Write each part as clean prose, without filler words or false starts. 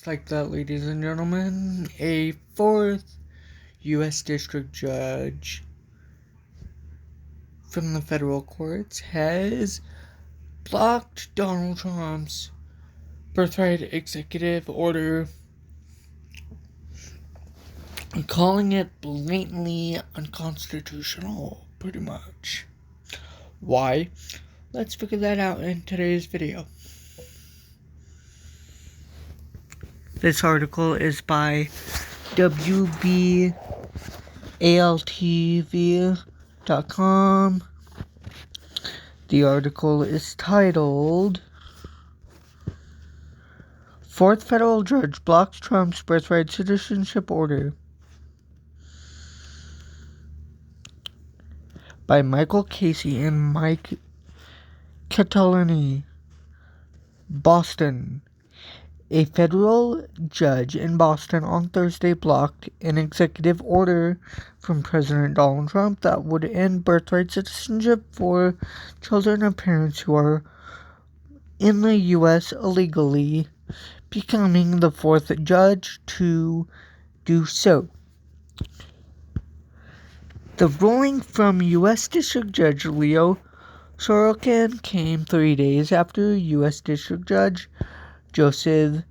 Like that, ladies and gentlemen, a fourth U.S. District Judge from the federal courts has blocked Donald Trump's Birthright executive order, calling it blatantly unconstitutional, pretty much. Why? Let's figure that out in today's video. This article is by WBALTV.com. The article is titled, Fourth Federal Judge Blocks Trump's Birthright Citizenship Order, by Michael Casey and Mike Catalani, Boston. A federal judge in Boston on Thursday blocked an executive order from President Donald Trump that would end birthright citizenship for children of parents who are in the U.S. illegally, becoming the fourth judge to do so. The ruling from U.S. District Judge Leo Sorokin came 3 days after U.S. District Judge Joseph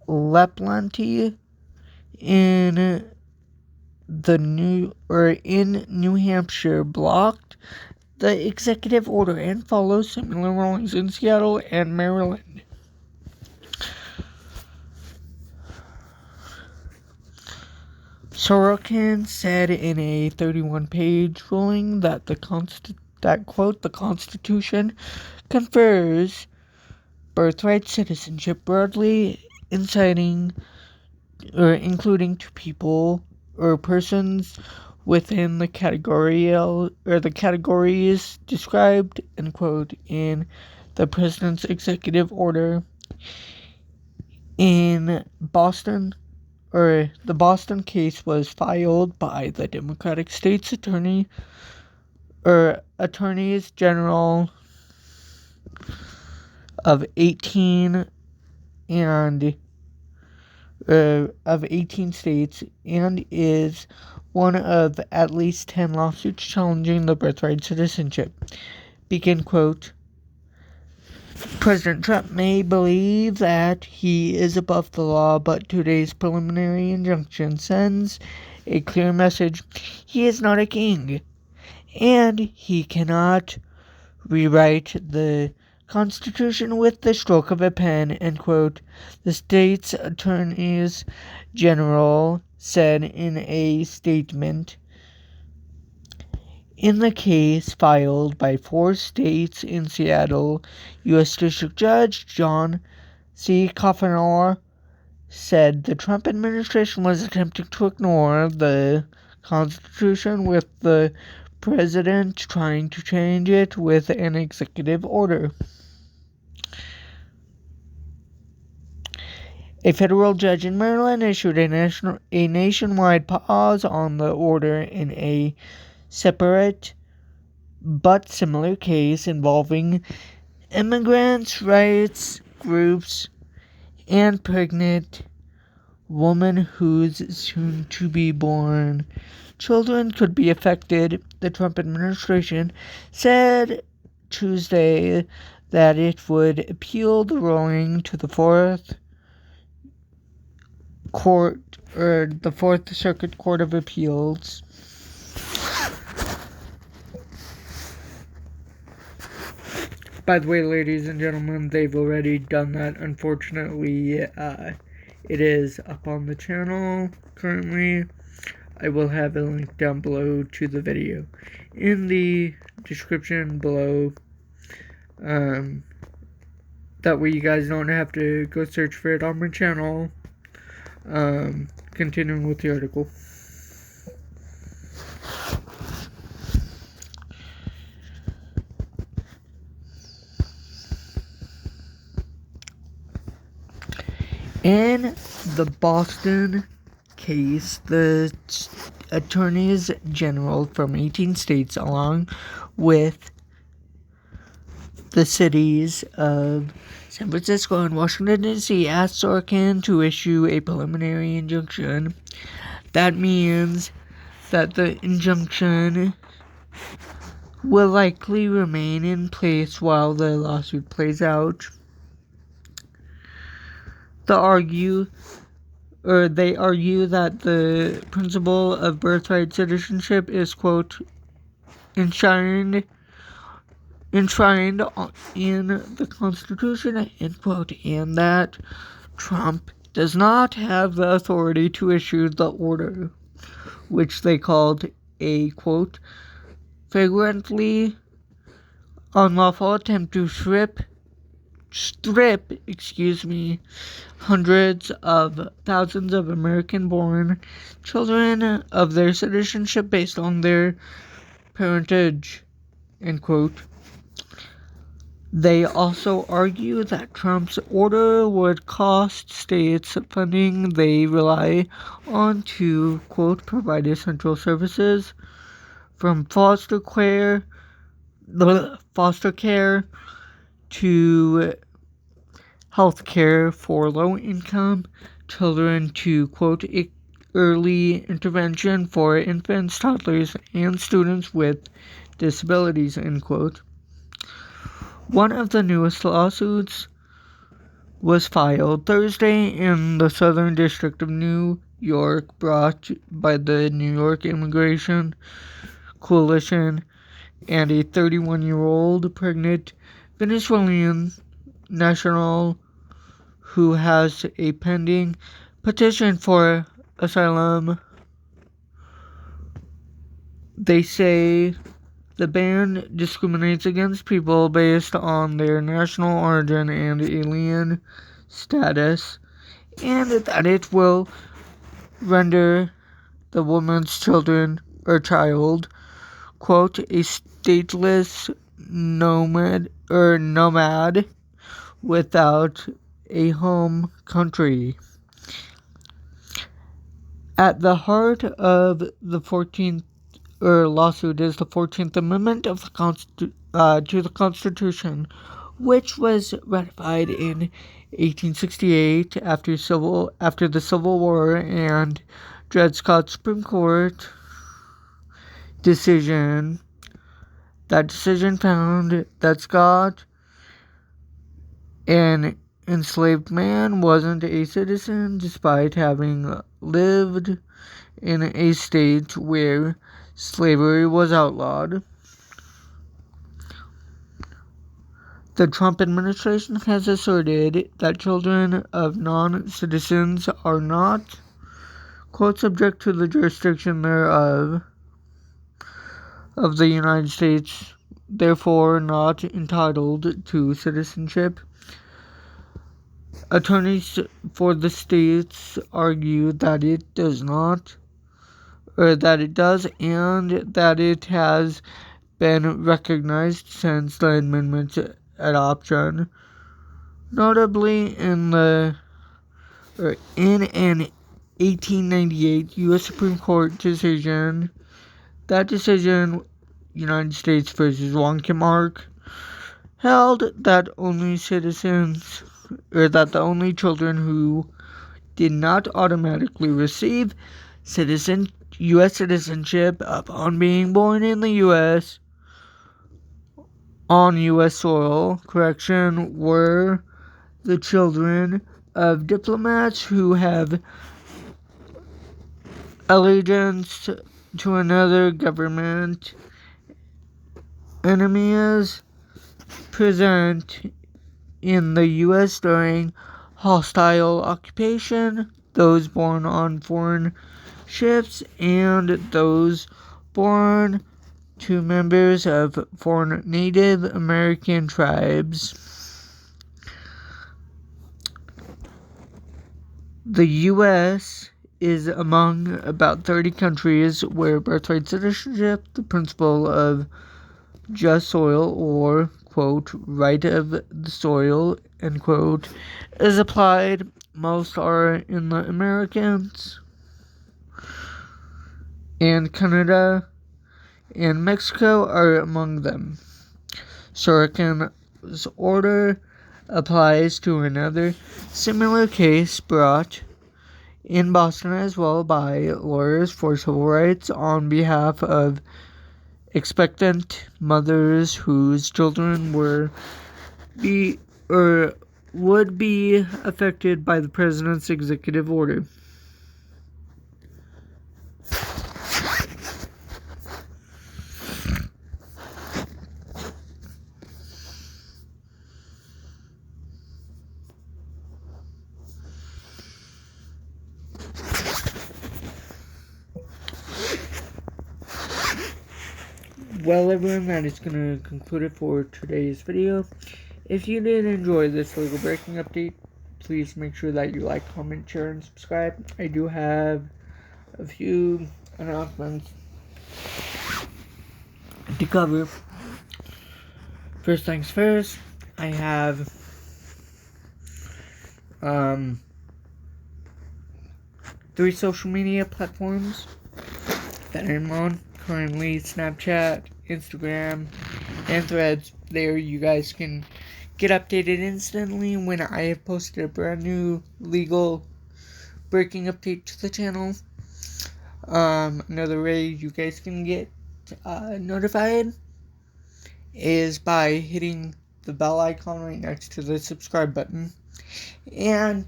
Laplante in New Hampshire blocked the executive order and follows similar rulings in Seattle and Maryland. Sorokin said in a 31-page ruling that quote, the Constitution confers birthright citizenship broadly, including to people or persons within the categories described, end quote, in the president's executive order. In Boston, the Boston case was filed by the Democratic State's Attorneys General of 18 states and is one of at least 10 lawsuits challenging the birthright citizenship. Begin quote. President Trump may believe that he is above the law, but today's preliminary injunction sends a clear message. He is not a king, and he cannot rewrite the Constitution with the stroke of a pen, end quote, the state's attorneys general said in a statement. In the case filed by 4 states in Seattle, U.S. District Judge John C. Coffenor said the Trump administration was attempting to ignore the Constitution, with the president trying to change it with an executive order. A federal judge in Maryland issued a nationwide pause on the order in a separate but similar case involving immigrants' rights groups and pregnant women whose soon-to-be-born children could be affected. The Trump administration said Tuesday that it would appeal the ruling to the Fourth Circuit Court of Appeals. By the way, ladies and gentlemen, they've already done that. Unfortunately, it is up on the channel currently. I will have a link down below to the video in the description below. That way you guys don't have to go search for it on my channel. Continuing with the article. In the Boston case, the attorneys general from 18 states, along with the cities of San Francisco and Washington, D.C. asked Sorokin to issue a preliminary injunction. That means that the injunction will likely remain in place while the lawsuit plays out. They argue that the principle of birthright citizenship is, quote, enshrined in the Constitution, end quote, and that Trump does not have the authority to issue the order, which they called a, quote, flagrantly unlawful attempt to strip, hundreds of thousands of American-born children of their citizenship based on their parentage, end quote. They also argue that Trump's order would cost states funding they rely on to, quote, provide essential services, from foster care to health care for low-income children to, quote, early intervention for infants, toddlers, and students with disabilities, end quote. One of the newest lawsuits was filed Thursday in the Southern District of New York, brought by the New York Immigration Coalition and a 31-year-old pregnant Venezuelan national who has a pending petition for asylum. They say the ban discriminates against people based on their national origin and alien status, and that it will render the woman's child, quote, a stateless nomad without a home country. At the heart of the 14th lawsuit is the 14th Amendment of to the Constitution, which was ratified in 1868 after the Civil War, and Dred Scott's Supreme Court decision. That decision found that Scott, an enslaved man, wasn't a citizen despite having lived in a state where slavery was outlawed. The Trump administration has asserted that children of non-citizens are not, quote, subject to the jurisdiction thereof of the United States, therefore not entitled to citizenship. Attorneys for the states argue that it does not, or that it does, and that it has been recognized since the amendment's adoption. Notably, in an 1898 U.S. Supreme Court decision, that decision, United States versus Wonkamark, held that the only children who did not automatically receive U.S. citizenship upon being born in the U.S. on U.S. soil, were the children of diplomats who have allegiance to another government, enemies present in the U.S. during hostile occupation, those born on foreign ships, and those born to members of foreign Native American tribes. The U.S. is among about 30 countries where birthright citizenship, the principle of just soil, or, quote, right of the soil, end quote, is applied. Most are in the Americas, and Canada and Mexico are among them. Sorokin order applies to another similar case brought in Boston as well by lawyers for civil rights on behalf of expectant mothers whose children would be affected by the president's executive order. Well, everyone, that is going to conclude it for today's video. If you did enjoy this legal breaking update, please make sure that you like, comment, share, and subscribe. I do have a few announcements to cover. First things first, I have 3 social media platforms that I'm on currently: Snapchat, Instagram, and Threads. There you guys can get updated instantly when I have posted a brand new legal breaking update to the channel. Another way you guys can get notified is by hitting the bell icon right next to the subscribe button. And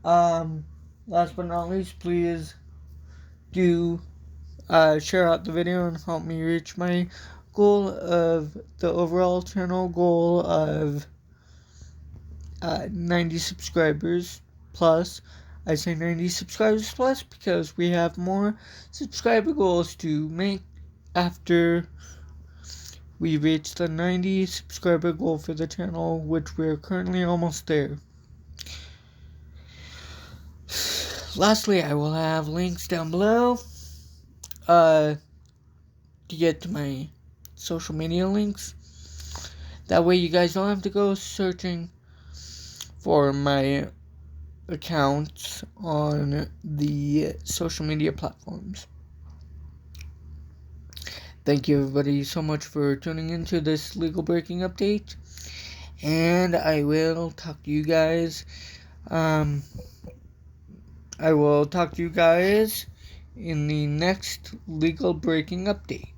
last but not least, please do share out the video and help me reach my goal of the overall channel goal of 90 subscribers plus. I say 90 subscribers plus because we have more subscriber goals to make after we reach the 90 subscriber goal for the channel, which we're currently almost there. Lastly, I will have links down below to get to my social media links. That way you guys don't have to go searching for my accounts on the social media platforms. Thank you everybody so much for tuning into this legal breaking update, and I will talk to you guys in the next legal breaking update.